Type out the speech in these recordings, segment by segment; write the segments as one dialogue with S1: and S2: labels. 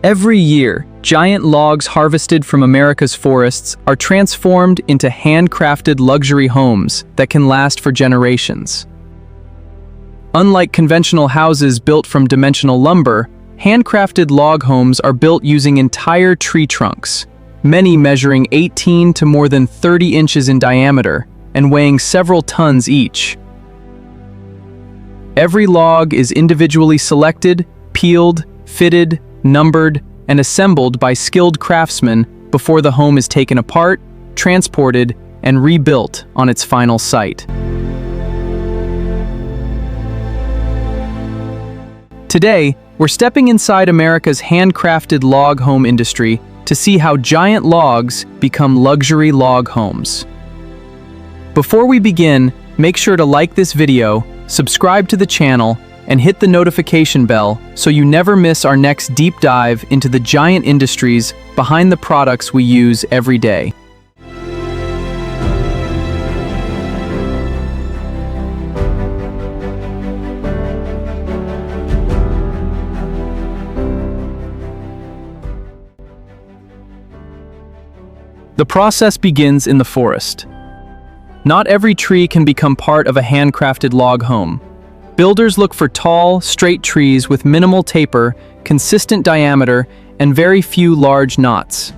S1: Every year, giant logs harvested from America's forests are transformed into handcrafted luxury homes that can last for generations. Unlike conventional houses built from dimensional lumber, handcrafted log homes are built using entire tree trunks, many measuring 18 to more than 30 inches in diameter and weighing several tons each. Every log is individually selected, peeled, fitted, numbered, and assembled by skilled craftsmen before the home is taken apart, transported, and rebuilt on its final site. Today, we're stepping inside America's handcrafted log home industry to see how giant logs become luxury log homes. Before we begin, make sure to like this video, subscribe to the channel, and hit the notification bell so you never miss our next deep dive into the giant industries behind the products we use every day. The process begins in the forest. Not every tree can become part of a handcrafted log home. Builders look for tall, straight trees with minimal taper, consistent diameter, and very few large knots.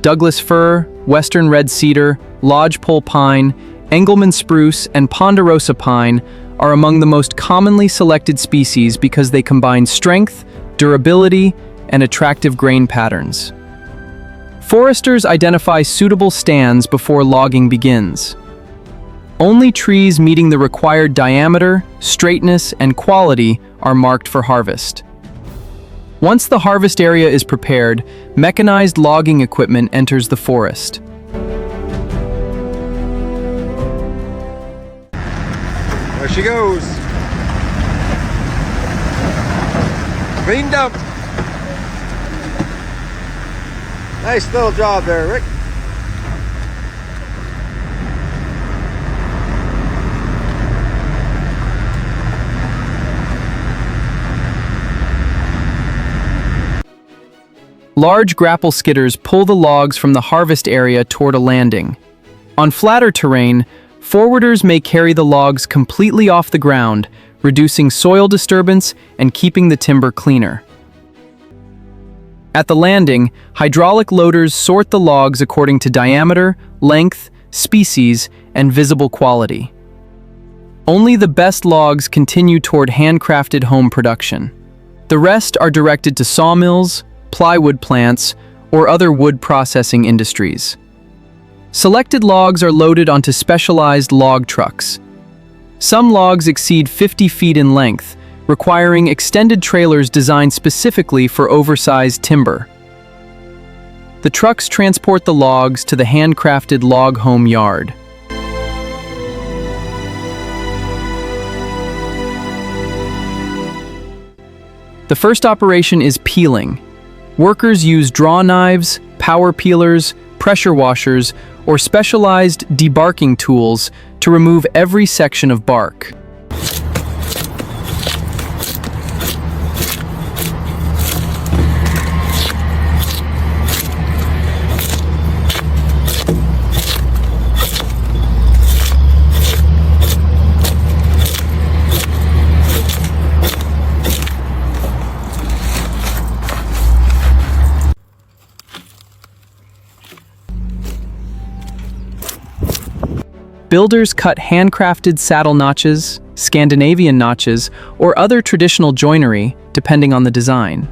S1: Douglas fir, western red cedar, lodgepole pine, Engelmann spruce, and ponderosa pine are among the most commonly selected species because they combine strength, durability, and attractive grain patterns. Foresters identify suitable stands before logging begins. Only trees meeting the required diameter, straightness, and quality are marked for harvest. Once the harvest area is prepared, mechanized logging equipment enters the forest.
S2: There she goes. Cleaned up. Nice little job there, Rick.
S1: Large grapple skidders pull the logs from the harvest area toward a landing. On flatter terrain, forwarders may carry the logs completely off the ground, reducing soil disturbance and keeping the timber cleaner. At the landing, hydraulic loaders sort the logs according to diameter, length, species, and visible quality. Only the best logs continue toward handcrafted home production. The rest are directed to sawmills, plywood plants, or other wood processing industries. Selected logs are loaded onto specialized log trucks. Some logs exceed 50 feet in length, requiring extended trailers designed specifically for oversized timber. The trucks transport the logs to the handcrafted log home yard. The first operation is peeling. Workers use draw knives, power peelers, pressure washers, or specialized debarking tools to remove every section of bark. Builders cut handcrafted saddle notches, Scandinavian notches, or other traditional joinery, depending on the design.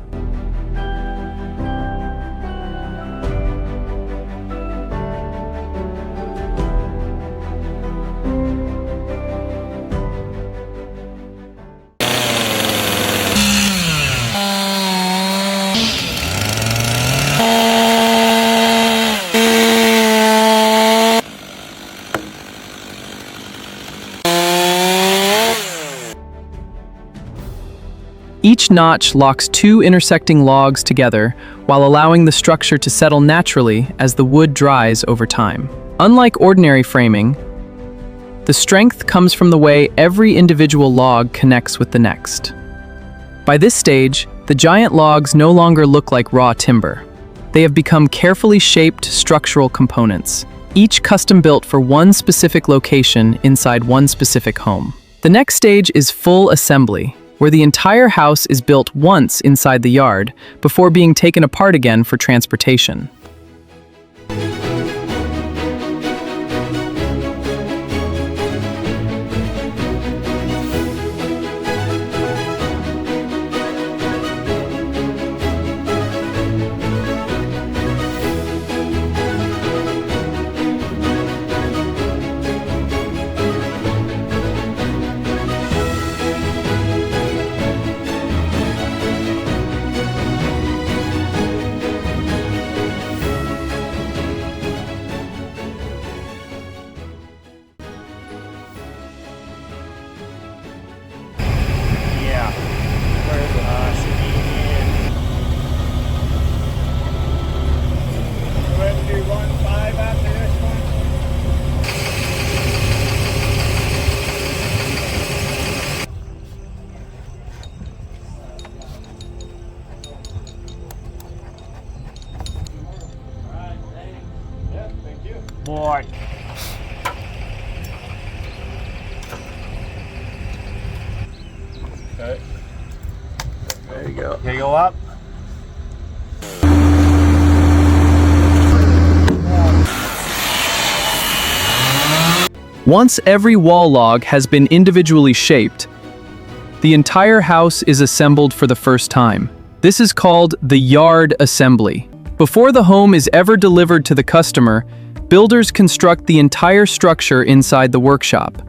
S1: Each notch locks two intersecting logs together while allowing the structure to settle naturally as the wood dries over time. Unlike ordinary framing, the strength comes from the way every individual log connects with the next. By this stage, The giant logs no longer look like raw timber. They have become carefully shaped structural components, each custom-built for one specific location inside one specific home. The next stage is full assembly, where the entire house is built once inside the yard before being taken apart again for transportation.
S3: Boy. Okay.
S2: There you go.
S3: Okay, go up.
S1: Once every wall log has been individually shaped, the entire house is assembled for the first time. This is called the yard assembly. Before the home is ever delivered to the customer, builders construct the entire structure inside the workshop.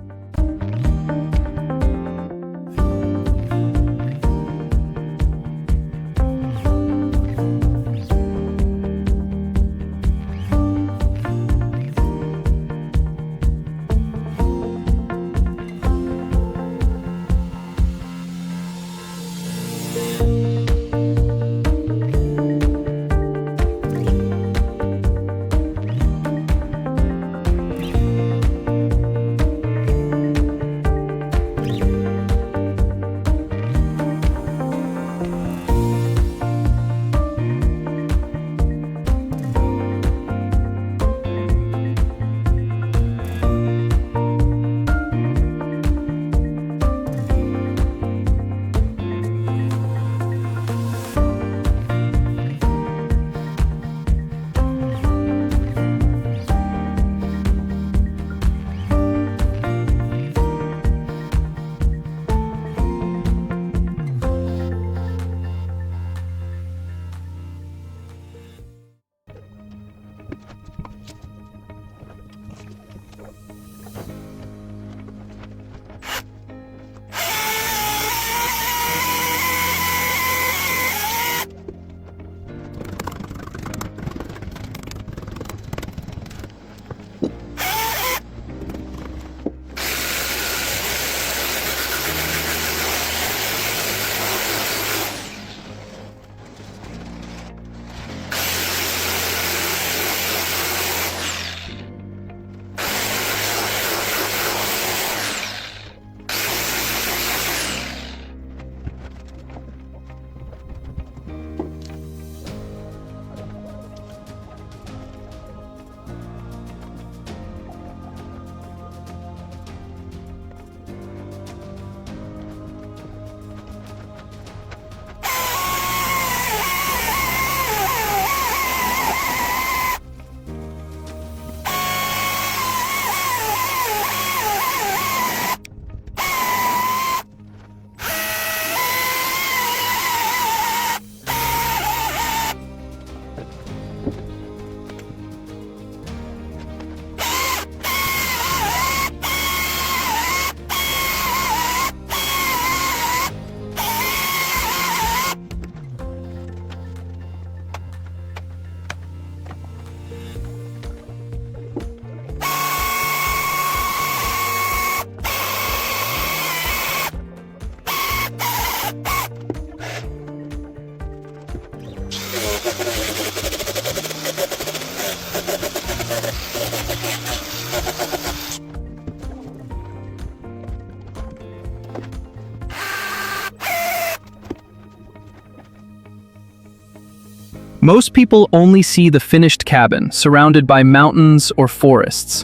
S1: Most people only see the finished cabin, surrounded by mountains or forests.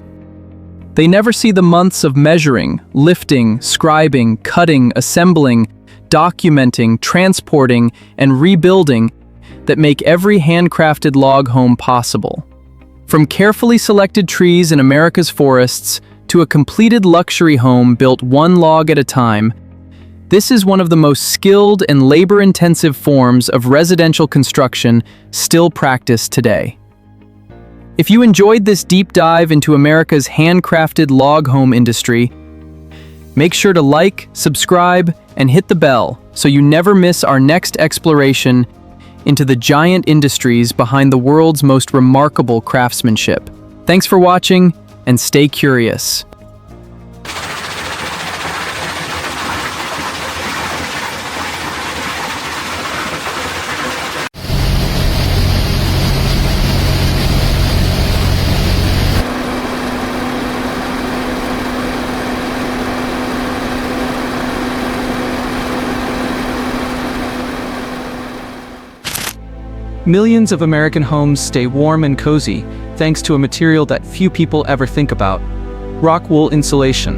S1: They never see the months of measuring, lifting, scribing, cutting, assembling, documenting, transporting, and rebuilding that make every handcrafted log home possible. From carefully selected trees in America's forests to a completed luxury home built one log at a time, this is one of the most skilled and labor-intensive forms of residential construction still practiced today. If you enjoyed this deep dive into America's handcrafted log home industry, make sure to like, subscribe, and hit the bell so you never miss our next exploration into the giant industries behind the world's most remarkable craftsmanship. Thanks for watching, and stay curious.
S3: Millions of American homes stay warm and cozy thanks to a material that few people ever think about: rock wool insulation.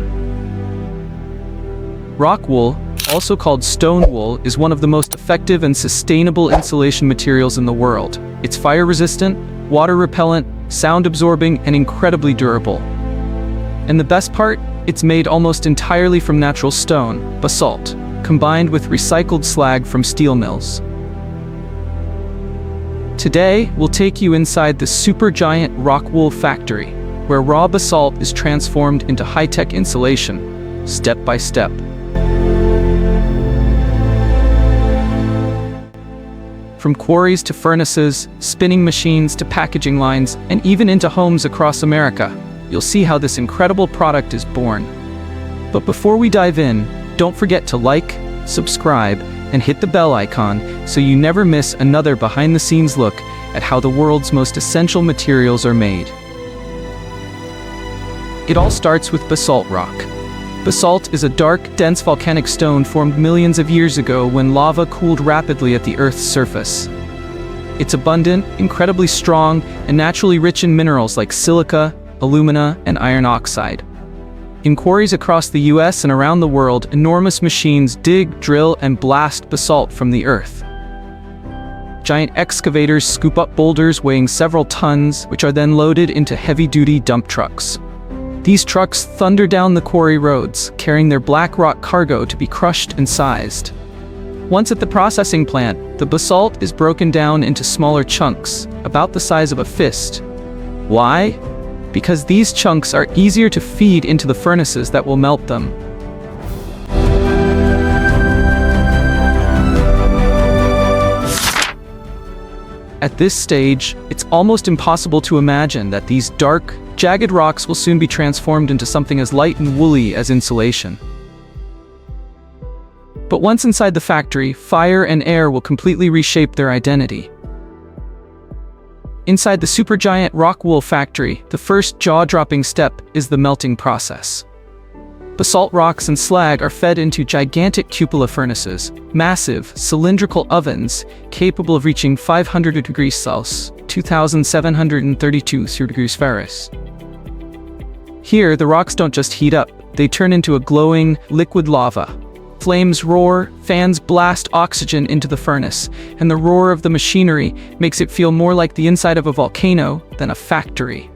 S3: Rock wool, also called stone wool, is one of the most effective and sustainable insulation materials in the world. It's fire-resistant, water-repellent, sound-absorbing, and incredibly durable. And the best part? It's made almost entirely from natural stone, basalt, combined with recycled slag from steel mills. Today, we'll take you inside the supergiant rock wool factory, where raw basalt is transformed into high-tech insulation, step by step. From quarries to furnaces, spinning machines to packaging lines, and even into homes across America, you'll see how this incredible product is born. But before we dive in, don't forget to like, subscribe, and hit the bell icon so you never miss another behind-the-scenes look at how the world's most essential materials are made. It all starts with basalt rock. Basalt is a dark, dense volcanic stone formed millions of years ago when lava cooled rapidly at the Earth's surface. It's abundant, incredibly strong, and naturally rich in minerals like silica, alumina, and iron oxide. In quarries across the US and around the world, enormous machines dig, drill, and blast basalt from the earth. Giant excavators scoop up boulders weighing several tons, which are then loaded into heavy-duty dump trucks. These trucks thunder down the quarry roads, carrying their black rock cargo to be crushed and sized. Once at the processing plant, the basalt is broken down into smaller chunks, about the size of a fist. Why? Because these chunks are easier to feed into the furnaces that will melt them. At this stage, it's almost impossible to imagine that these dark, jagged rocks will soon be transformed into something as light and woolly as insulation. But once inside the factory, fire and air will completely reshape their identity. Inside the supergiant rock wool factory, the first jaw-dropping step is the melting process. Basalt rocks and slag are fed into gigantic cupola furnaces, massive, cylindrical ovens capable of reaching 500 degrees Celsius, 2,732 degrees Fahrenheit. Here, the rocks don't just heat up, they turn into a glowing, liquid lava. Flames roar, fans blast oxygen into the furnace, and the roar of the machinery makes it feel more like the inside of a volcano than a factory.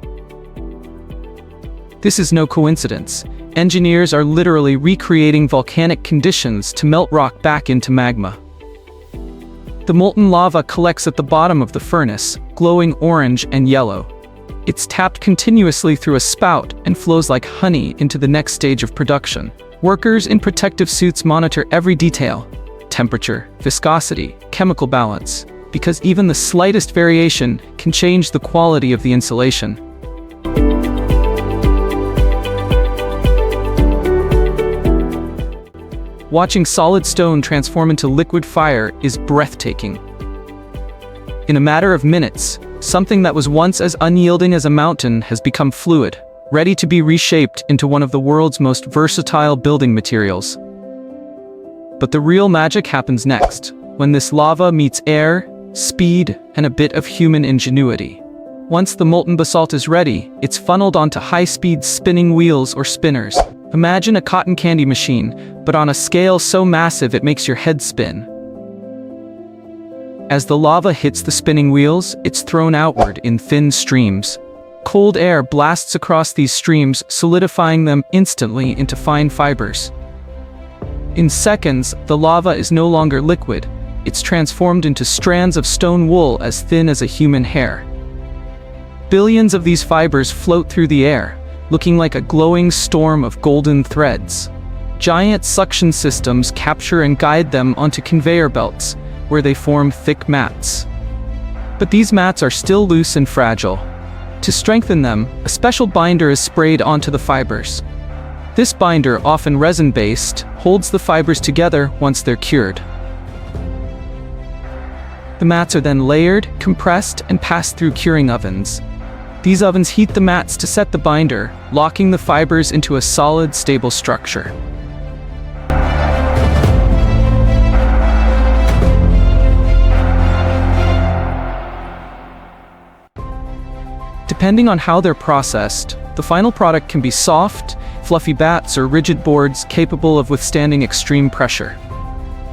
S3: This is no coincidence. Engineers are literally recreating volcanic conditions to melt rock back into magma. The molten lava collects at the bottom of the furnace, glowing orange and yellow. It's tapped continuously through a spout and flows like honey into the next stage of production. Workers in protective suits monitor every detail: temperature, viscosity, chemical balance, because even the slightest variation can change the quality of the insulation. Watching solid stone transform into liquid fire is breathtaking. In a matter of minutes, something that was once as unyielding as a mountain has become fluid, ready to be reshaped into one of the world's most versatile building materials. But the real magic happens next, when this lava meets air, speed, and a bit of human ingenuity. Once the molten basalt is ready, it's funneled onto high-speed spinning wheels or spinners. Imagine a cotton candy machine, but on a scale so massive it makes your head spin. As the lava hits the spinning wheels, it's thrown outward in thin streams. Cold air blasts across these streams, solidifying them instantly into fine fibers. In seconds, the lava is no longer liquid. It's transformed into strands of stone wool as thin as a human hair. Billions of these fibers float through the air, looking like a glowing storm of golden threads. Giant suction systems capture and guide them onto conveyor belts, where they form thick mats. But these mats are still loose and fragile. To strengthen them, a special binder is sprayed onto the fibers. This binder, often resin-based, holds the fibers together once they're cured. The mats are then layered, compressed, and passed through curing ovens. These ovens heat the mats to set the binder, locking the fibers into a solid, stable structure. Depending on how they're processed, the final product can be soft, fluffy bats or rigid boards capable of withstanding extreme pressure.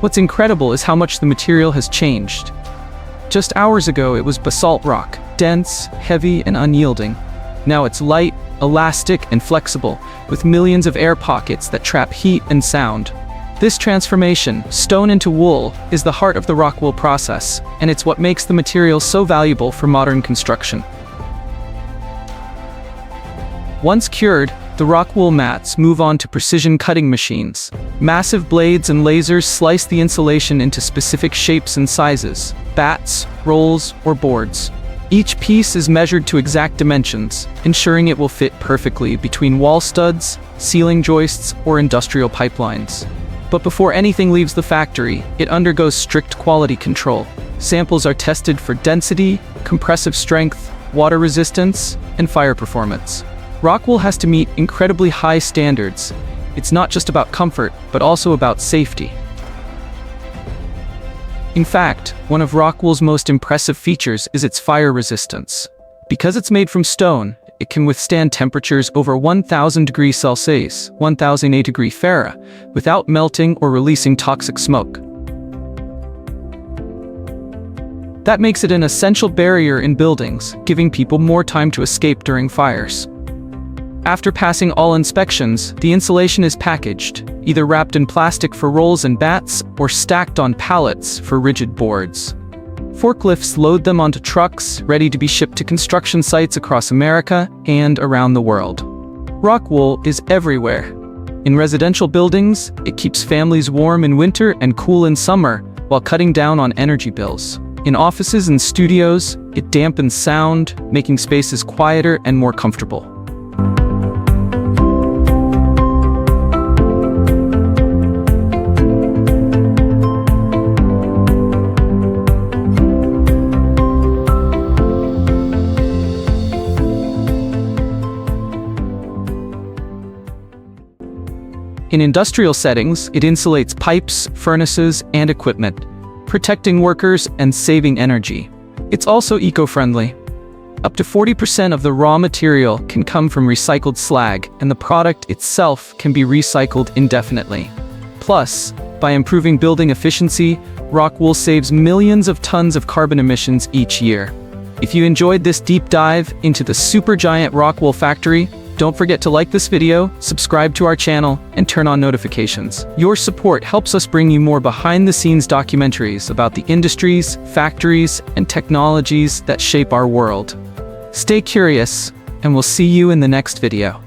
S3: What's incredible is how much the material has changed. Just hours ago it was basalt rock, dense, heavy, and unyielding. Now it's light, elastic, and flexible, with millions of air pockets that trap heat and sound. This transformation, stone into wool, is the heart of the rock wool process, and it's what makes the material so valuable for modern construction. Once cured, the rock wool mats move on to precision cutting machines. Massive blades and lasers slice the insulation into specific shapes and sizes: bats, rolls, or boards. Each piece is measured to exact dimensions, ensuring it will fit perfectly between wall studs, ceiling joists, or industrial pipelines. But before anything leaves the factory, it undergoes strict quality control. Samples are tested for density, compressive strength, water resistance, and fire performance. Rock wool has to meet incredibly high standards. It's not just about comfort, but also about safety. In fact, one of rock wool's most impressive features is its fire resistance. Because it's made from stone, it can withstand temperatures over 1000 degrees Celsius, 1008 degrees Fahrenheit, without melting or releasing toxic smoke. That makes it an essential barrier in buildings, giving people more time to escape during fires. After passing all inspections, the insulation is packaged, either wrapped in plastic for rolls and bats, or stacked on pallets for rigid boards. Forklifts load them onto trucks, ready to be shipped to construction sites across America and around the world. Rock wool is everywhere. In residential buildings, it keeps families warm in winter and cool in summer, while cutting down on energy bills. In offices and studios, it dampens sound, making spaces quieter and more comfortable. In industrial settings, it insulates pipes, furnaces, and equipment, protecting workers and saving energy. It's also eco-friendly. Up to 40% of the raw material can come from recycled slag, and the product itself can be recycled indefinitely. Plus, by improving building efficiency, rock wool saves millions of tons of carbon emissions each year. If you enjoyed this deep dive into the supergiant rock wool factory, don't forget to like this video, subscribe to our channel, and turn on notifications. Your support helps us bring you more behind-the-scenes documentaries about the industries, factories, and technologies that shape our world. Stay curious, and we'll see you in the next video.